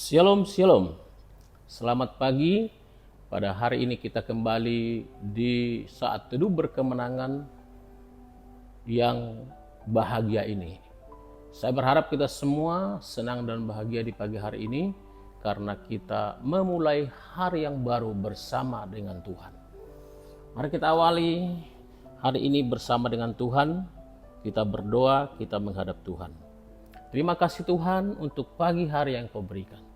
Shalom, shalom. Selamat pagi. Pada hari ini kita kembali di saat teduh berkemenangan yang bahagia ini. Saya berharap kita semua senang dan bahagia di pagi hari ini karena kita memulai hari yang baru bersama dengan Tuhan. Mari kita awali hari ini bersama dengan Tuhan. Kita berdoa, kita menghadap Tuhan. Terima kasih Tuhan untuk pagi hari yang Kau berikan.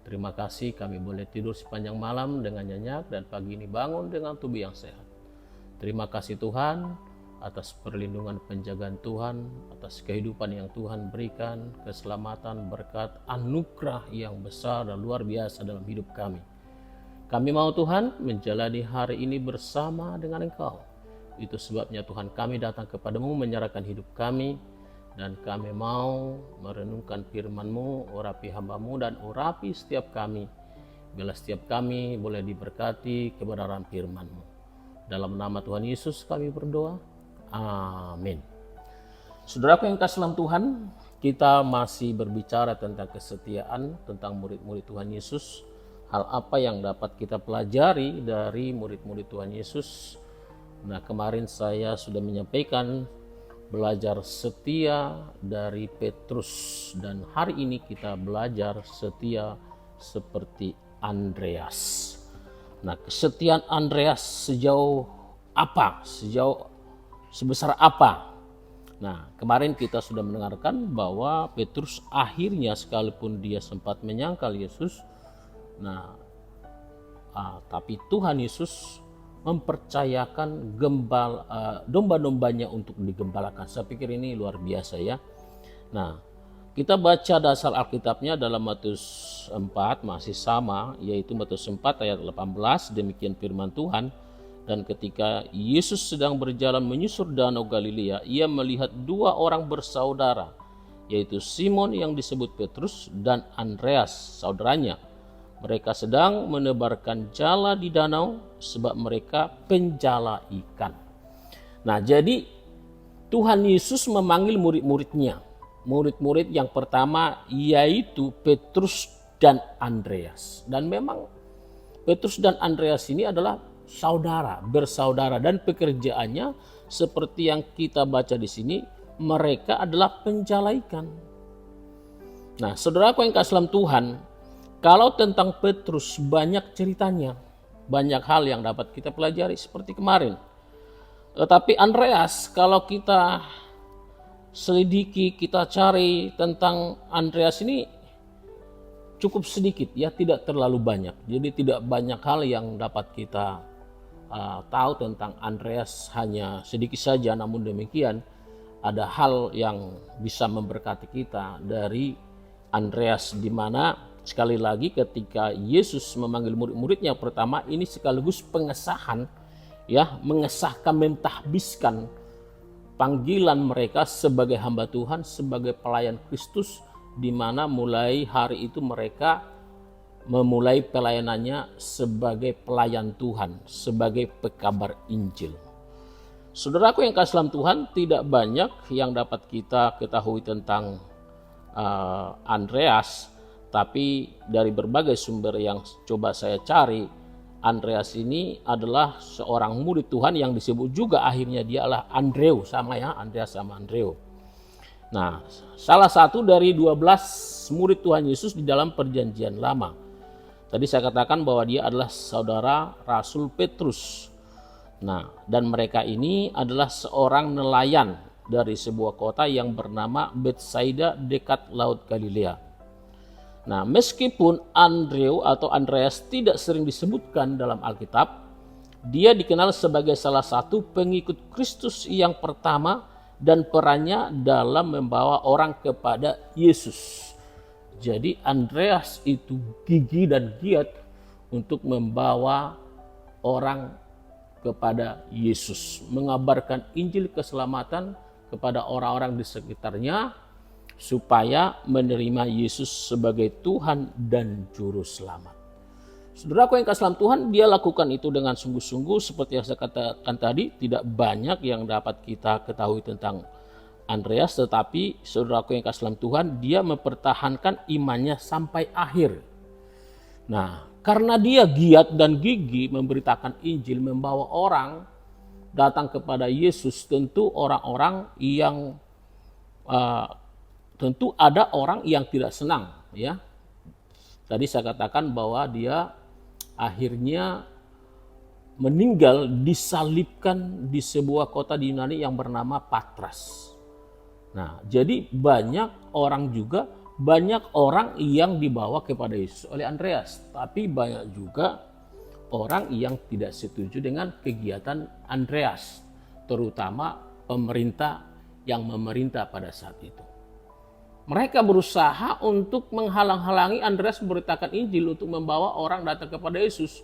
Terima kasih kami boleh tidur sepanjang malam dengan nyenyak dan pagi ini bangun dengan tubuh yang sehat. Terima kasih Tuhan atas perlindungan penjagaan Tuhan, atas kehidupan yang Tuhan berikan, keselamatan, berkat, anugerah yang besar dan luar biasa dalam hidup kami. Kami mau Tuhan menjalani hari ini bersama dengan Engkau. Itu sebabnya Tuhan kami datang kepadamu menyerahkan hidup kami. Dan kami mau merenungkan firman-Mu, urapi hamba-Mu dan urapi setiap kami. Bila setiap kami boleh diberkati kebenaran firman-Mu. Dalam nama Tuhan Yesus kami berdoa. Amin. Saudaraku yang kasih dalam Tuhan, kita masih berbicara tentang kesetiaan, tentang murid-murid Tuhan Yesus. Hal apa yang dapat kita pelajari dari murid-murid Tuhan Yesus. Nah, kemarin saya sudah menyampaikan belajar setia dari Petrus, dan hari ini kita belajar setia seperti Andreas. Nah, kesetiaan Andreas sejauh apa? Sebesar apa? Nah, kemarin kita sudah mendengarkan bahwa Petrus akhirnya sekalipun dia sempat menyangkal Yesus, tapi Tuhan Yesus mempercayakan domba-dombanya untuk digembalakan. Saya pikir ini luar biasa ya. Nah, kita baca dasar Alkitabnya dalam Matius 4 masih sama, yaitu Matius 4 ayat 18, demikian firman Tuhan. Dan ketika Yesus sedang berjalan menyusur danau Galilea, ia melihat dua orang bersaudara, yaitu Simon yang disebut Petrus dan Andreas saudaranya. Mereka sedang menebarkan jala di danau sebab mereka penjala ikan. Nah, jadi Tuhan Yesus memanggil murid-muridnya. Murid-murid yang pertama yaitu Petrus dan Andreas. Dan memang Petrus dan Andreas ini adalah bersaudara, dan pekerjaannya seperti yang kita baca di sini, mereka adalah penjala ikan. Nah, saudaraku yang kasih dalam Tuhan, kalau tentang Petrus banyak ceritanya, banyak hal yang dapat kita pelajari seperti kemarin. Tetapi Andreas, kalau kita selidiki, kita cari tentang Andreas ini cukup sedikit ya, tidak terlalu banyak. Jadi tidak banyak hal yang dapat kita tahu tentang Andreas, hanya sedikit saja. Namun demikian ada hal yang bisa memberkati kita dari Andreas, di mana sekali lagi ketika Yesus memanggil murid-muridnya pertama, ini sekaligus pengesahan ya, mengesahkan, mentahbiskan panggilan mereka sebagai hamba Tuhan, sebagai pelayan Kristus, di mana mulai hari itu mereka memulai pelayanannya sebagai pelayan Tuhan, sebagai pekabar Injil. Saudaraku yang kasih dalam Tuhan, tidak banyak yang dapat kita ketahui tentang Andreas. Tapi dari berbagai sumber yang coba saya cari, Andreas ini adalah seorang murid Tuhan yang disebut juga akhirnya dia adalah Andreu, sama ya, Andreas sama Andreu. Nah, salah satu dari 12 murid Tuhan Yesus di dalam Perjanjian Lama. Tadi saya katakan bahwa dia adalah saudara Rasul Petrus. Nah, dan mereka ini adalah seorang nelayan dari sebuah kota yang bernama Betsaida dekat Laut Galilea. Nah, meskipun Andreu atau Andreas tidak sering disebutkan dalam Alkitab, dia dikenal sebagai salah satu pengikut Kristus yang pertama dan perannya dalam membawa orang kepada Yesus. Jadi Andreas itu gigih dan giat untuk membawa orang kepada Yesus, mengabarkan Injil keselamatan kepada orang-orang di sekitarnya, supaya menerima Yesus sebagai Tuhan dan Juru Selamat. Saudaraku yang kasih dalam Tuhan, dia lakukan itu dengan sungguh-sungguh. Seperti yang saya katakan tadi, tidak banyak yang dapat kita ketahui tentang Andreas, tetapi saudaraku yang kasih dalam Tuhan, dia mempertahankan imannya sampai akhir. Nah, karena dia giat dan gigih memberitakan Injil, membawa orang datang kepada Yesus, tentu orang-orang yang tentu ada orang yang tidak senang, ya. Tadi saya katakan bahwa dia akhirnya meninggal disalibkan di sebuah kota di Yunani yang bernama Patras. Nah, jadi banyak orang yang dibawa kepada Yesus oleh Andreas, tapi banyak juga orang yang tidak setuju dengan kegiatan Andreas, terutama pemerintah yang memerintah pada saat itu. Mereka berusaha untuk menghalang-halangi Andreas memberitakan Injil, untuk membawa orang datang kepada Yesus.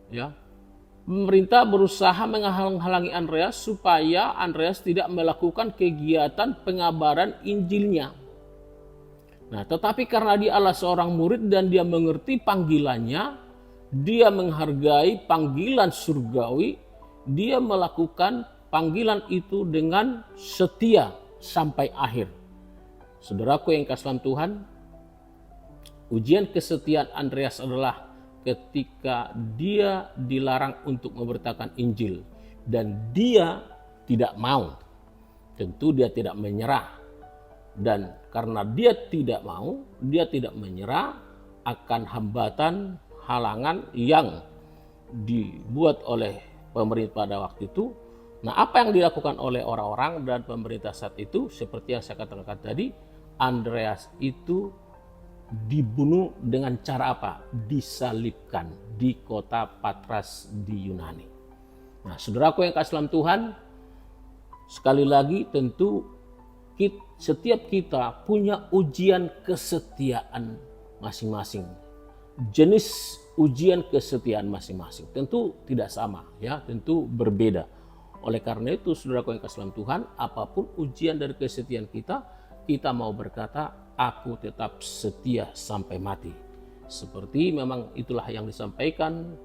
Ya, pemerintah berusaha menghalang-halangi Andreas supaya Andreas tidak melakukan kegiatan pengabaran Injilnya. Nah, tetapi karena dia adalah seorang murid dan dia mengerti panggilannya, dia menghargai panggilan surgawi, dia melakukan panggilan itu dengan setia sampai akhir. Saudaraku yang kasih dalam Tuhan, ujian kesetiaan Andreas adalah ketika dia dilarang untuk memberitakan Injil dan dia tidak mau. Tentu dia tidak menyerah, dan karena dia tidak mau, dia tidak menyerah akan hambatan, halangan yang dibuat oleh pemerintah pada waktu itu. Nah, apa yang dilakukan oleh orang-orang dan pemerintah saat itu, seperti yang saya katakan tadi, Andreas itu dibunuh dengan cara apa? Disalibkan di kota Patras di Yunani. Nah, saudaraku yang kasih dalam Tuhan, sekali lagi tentu setiap kita punya ujian kesetiaan masing-masing. Jenis ujian kesetiaan masing-masing tentu tidak sama, ya, tentu berbeda. Oleh karena itu, saudaraku yang kasih dalam Tuhan, apapun ujian dari kesetiaan kita mau berkata, aku tetap setia sampai mati. Seperti memang itulah yang disampaikan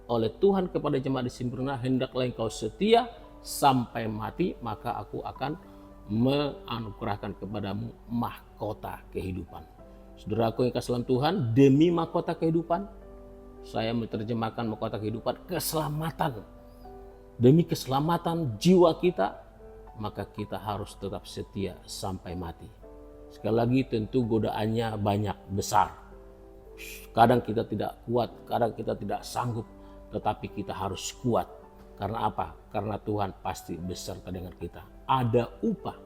oleh Tuhan kepada jemaat di Smyrna, hendaklah engkau setia sampai mati, maka aku akan menganugerahkan kepadamu mahkota kehidupan. Saudaraku yang kasih dalam Tuhan, demi mahkota kehidupan, saya menerjemahkan mahkota kehidupan, keselamatan. Demi keselamatan jiwa kita, maka kita harus tetap setia sampai mati. Sekali lagi, tentu godaannya banyak, besar. Kadang kita tidak kuat, kadang kita tidak sanggup, tetapi kita harus kuat. Karena apa? Karena Tuhan pasti beserta dengan kita. Ada upah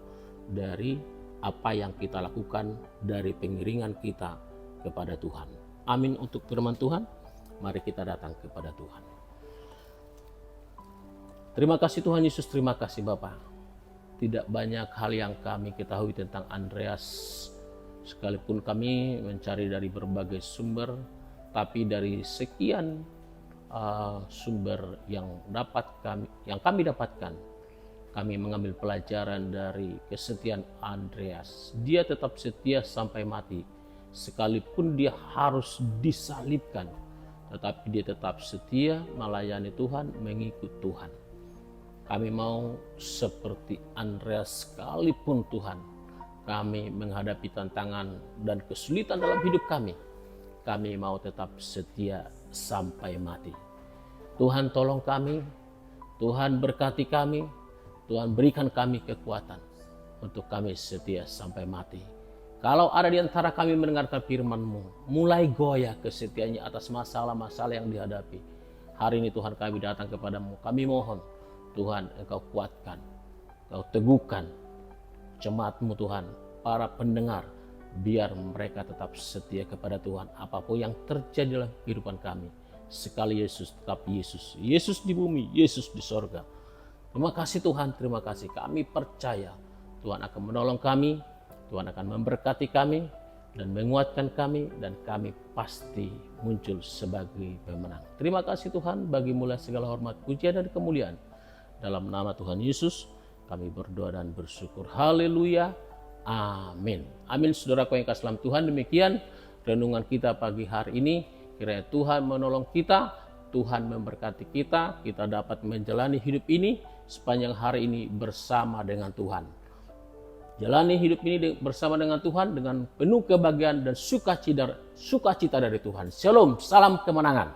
dari apa yang kita lakukan, dari pengiringan kita kepada Tuhan. Amin untuk firman Tuhan. Mari kita datang kepada Tuhan. Terima kasih Tuhan Yesus, terima kasih Bapa. Tidak banyak hal yang kami ketahui tentang Andreas, sekalipun kami mencari dari berbagai sumber, tapi dari sekian sumber yang kami dapatkan, kami mengambil pelajaran dari kesetiaan Andreas. Dia tetap setia sampai mati, sekalipun dia harus disalibkan, tetapi dia tetap setia melayani Tuhan, mengikut Tuhan. Kami mau seperti Andreas, sekalipun Tuhan kami menghadapi tantangan dan kesulitan dalam hidup kami mau tetap setia sampai mati. Tuhan tolong kami, Tuhan berkati kami, Tuhan berikan kami kekuatan untuk kami setia sampai mati. Kalau ada di antara kami mendengarkan firman-Mu, mulai goyah kesetiaannya atas masalah-masalah yang dihadapi. Hari ini Tuhan kami datang kepadamu, kami mohon Tuhan Engkau kuatkan, Engkau teguhkan jemaat-Mu Tuhan, para pendengar, biar mereka tetap setia kepada Tuhan apapun yang terjadi dalam kehidupan kami. Sekali Yesus, tetap Yesus. Yesus di bumi, Yesus di sorga. Terima kasih Tuhan, terima kasih. Kami percaya Tuhan akan menolong kami, Tuhan akan memberkati kami dan menguatkan kami, dan kami pasti muncul sebagai pemenang. Terima kasih Tuhan, bagi mulai segala hormat, pujian dan kemuliaan. Dalam nama Tuhan Yesus kami berdoa dan bersyukur. Haleluya. Amin. Amin. Saudaraku yang kasih dalam Tuhan, demikian renungan kita pagi hari ini. Kiranya Tuhan menolong kita, Tuhan memberkati kita dapat menjalani hidup ini sepanjang hari ini bersama dengan Tuhan. Jalani hidup ini bersama dengan Tuhan dengan penuh kebahagiaan dan sukacita dari Tuhan. Shalom, salam kemenangan.